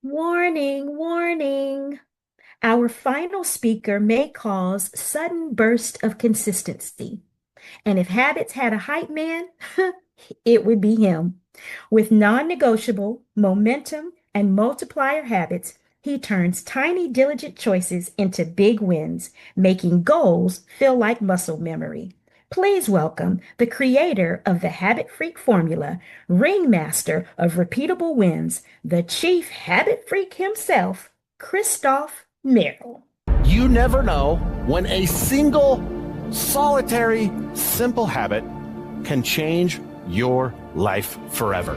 Warning, warning. Our final speaker may cause sudden burst of consistency. And if habits had a hype man, it would be him. With non-negotiable momentum and multiplier habits, he turns tiny diligent choices into big wins, making goals feel like muscle memory. Please welcome the creator of the Habit Freak formula, ringmaster of repeatable wins, the chief habit freak himself, Christoph Merrill. You never know when a single, solitary, simple habit can change your life forever.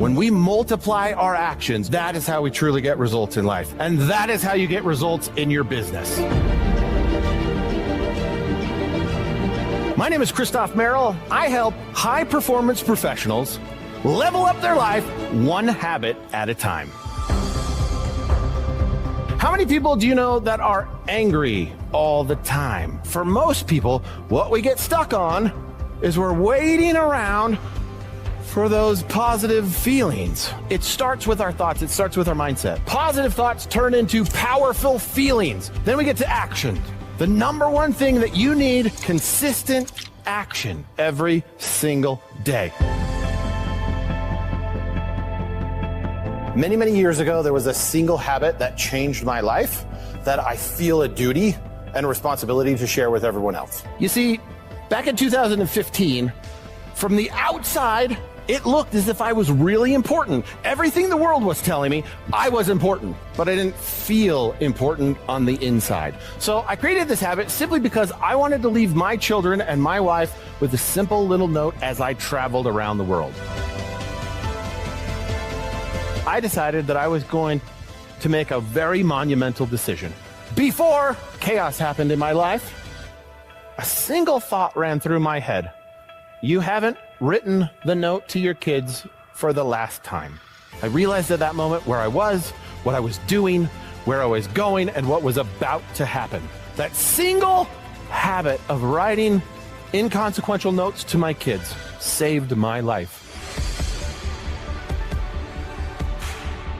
When we multiply our actions, that is how we truly get results in life. And that is how you get results in your business. My name is Christoph Merrill. I help high-performance professionals level up their life one habit at a time. How many people do you know that are angry all the time? For most people, what we get stuck on is we're waiting around for those positive feelings. It starts with our thoughts. It starts with our mindset. Positive thoughts turn into powerful feelings. Then we get to action. The number one thing that you need, consistent action every single day. Many, many years ago, there was a single habit that changed my life that I feel a duty and responsibility to share with everyone else. You see, back in 2015, from the outside, it looked as if I was really important. Everything the world was telling me, I was important, but I didn't feel important on the inside. So I created this habit simply because I wanted to leave my children and my wife with a simple little note as I traveled around the world. I decided that I was going to make a very monumental decision. Before chaos happened in my life, a single thought ran through my head. You haven't written the note to your kids for the last time. I realized at that moment where I was, what I was doing, where I was going, and what was about to happen. That single habit of writing inconsequential notes to my kids saved my life.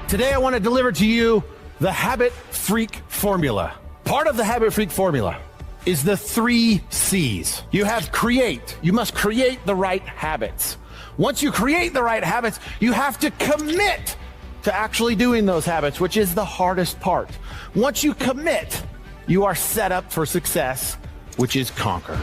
Today, I want to deliver to you the Habit Freak formula. Part of the Habit Freak formula is the 3 C's. You have create. You must create the right habits. Once you create the right habits, you have to commit to actually doing those habits, which is the hardest part. Once you commit, you are set up for success, which is conquer.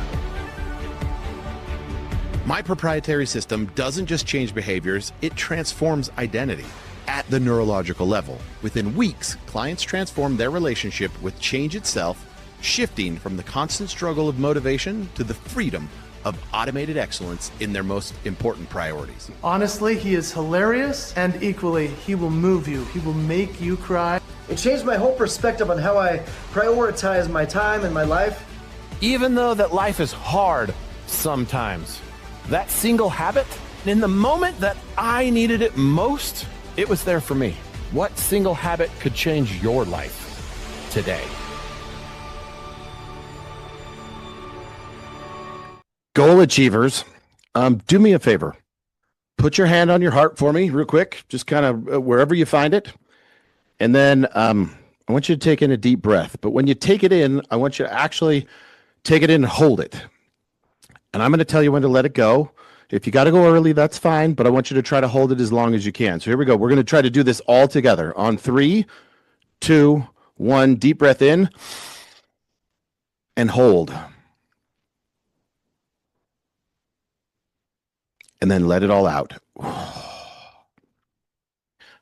My proprietary system doesn't just change behaviors, it transforms identity at the neurological level. Within weeks, clients transform their relationship with change itself, shifting from the constant struggle of motivation to the freedom of automated excellence in their most important priorities. Honestly, he is hilarious, and equally, he will move you. He will make you cry. It changed my whole perspective on how I prioritize my time and my life. Even though that life is hard sometimes, that single habit, in the moment that I needed it most, it was there for me. What single habit could change your life today? Goal achievers, do me a favor. Put your hand on your heart for me real quick, just kind of wherever you find it. And then I want you to take in a deep breath. But when you take it in, I want you to actually take it in and hold it. And I'm going to tell you when to let it go. If you got to go early, that's fine, but I want you to try to hold it as long as you can. So here we go. We're going to try to do this all together. On 3, 2, 1, deep breath in and hold. And then let it all out.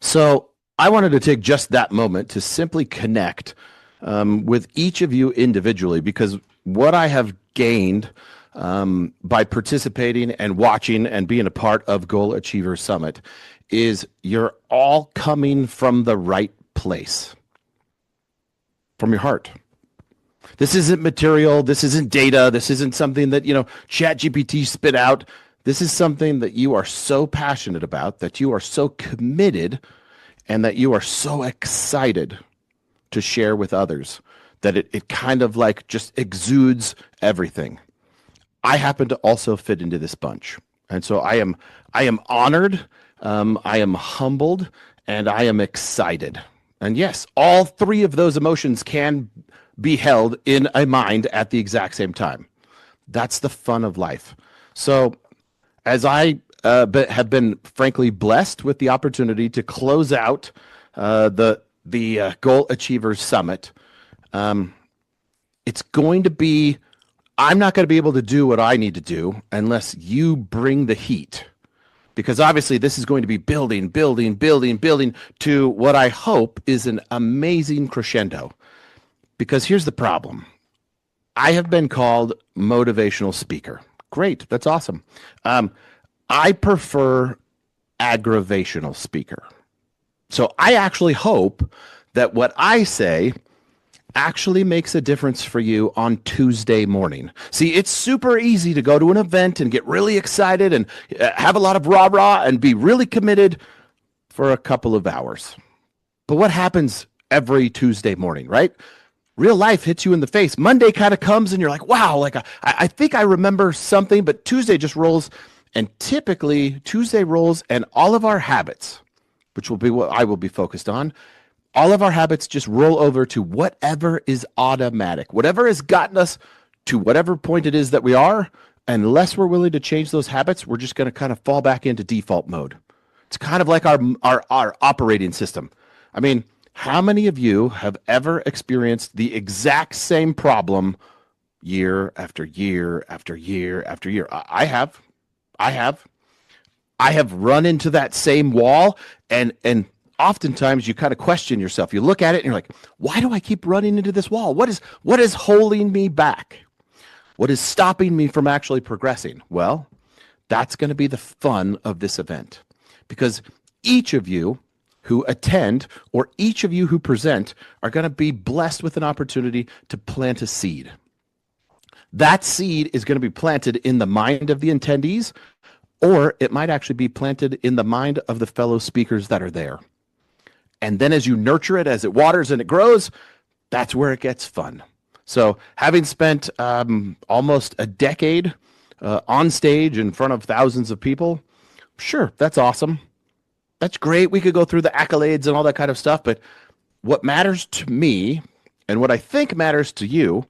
So I wanted to take just that moment to simply connect with each of you individually, because what I have gained by participating and watching and being a part of Goal Achiever Summit is you're all coming from the right place, from your heart. This isn't material. This isn't data. This isn't something that, ChatGPT spit out. This is something that you are so passionate about, that you are so committed, and that you are so excited to share with others, that it kind of like just exudes everything. I happen to also fit into this bunch. And so I am honored I am humbled, and I am excited. And yes, all three of those emotions can be held in a mind at the exact same time. That's the fun of life. So, as I have been frankly blessed with the opportunity to close out the Goal Achievers Summit, it's going to be. I'm not going to be able to do what I need to do unless you bring the heat, because obviously this is going to be building, building, building, building to what I hope is an amazing crescendo. Because here's the problem. I have been called motivational speaker. Great. That's awesome. I prefer aggravational speaker. So I actually hope that what I say actually makes a difference for you on Tuesday morning. See, it's super easy to go to an event and get really excited and have a lot of rah-rah and be really committed for a couple of hours. But what happens every Tuesday morning, right? Real life hits you in the face. Monday kind of comes and you're like, wow, like I think I remember something, but Tuesday just rolls. And typically Tuesday rolls and all of our habits, which will be what I will be focused on, all of our habits just roll over to whatever is automatic, whatever has gotten us to whatever point it is that we are. Unless we're willing to change those habits, we're just going to kind of fall back into default mode. It's kind of like our operating system. I mean, how many of you have ever experienced the exact same problem year after year after year after year? I have. I have run into that same wall, and oftentimes you kind of question yourself. You look at it and you're like, why do I keep running into this wall? What is holding me back? What is stopping me from actually progressing? Well, that's going to be the fun of this event, because each of you who attend or each of you who present are going to be blessed with an opportunity to plant a seed. That seed is going to be planted in the mind of the attendees, or it might actually be planted in the mind of the fellow speakers that are there. And then as you nurture it, as it waters and it grows, that's where it gets fun. So having spent almost a decade on stage in front of thousands of people, sure, that's awesome. That's great. We could go through the accolades and all that kind of stuff. But what matters to me, and what I think matters to you,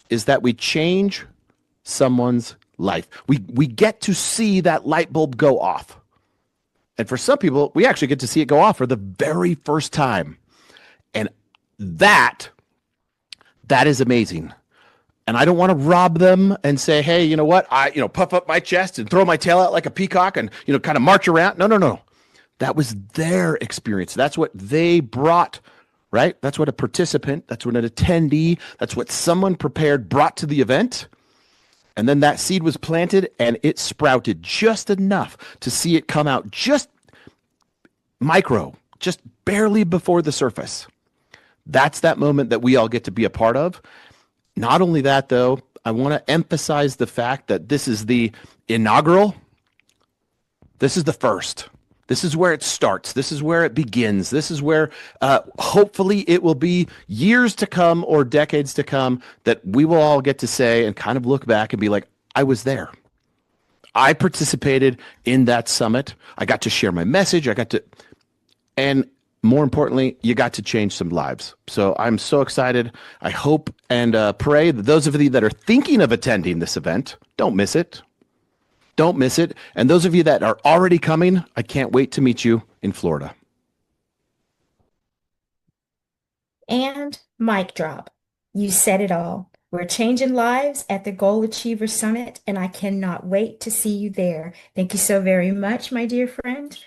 is that we change someone's life. We get to see that light bulb go off. And for some people, we actually get to see it go off for the very first time. And that is amazing. And I don't want to rob them and say, hey, you know what? Puff up my chest and throw my tail out like a peacock and, kind of march around. No. That was their experience. That's what they brought, right? That's what a participant, that's what an attendee, that's what someone prepared brought to the event. And then that seed was planted and it sprouted just enough to see it come out just micro, just barely before the surface. That's that moment that we all get to be a part of. Not only that, though, I want to emphasize the fact that this is the inaugural. This is the first. This is where it starts. This is where it begins. This is where hopefully it will be years to come or decades to come that we will all get to say and kind of look back and be like, I was there. I participated in that summit. I got to share my message. And more importantly, you got to change some lives. So I'm so excited. I hope and pray that those of you that are thinking of attending this event, don't miss it. Don't miss it. And those of you that are already coming, I can't wait to meet you in Florida. And mic drop. You said it all. We're changing lives at the Goal Achiever Summit, and I cannot wait to see you there. Thank you so very much, my dear friend.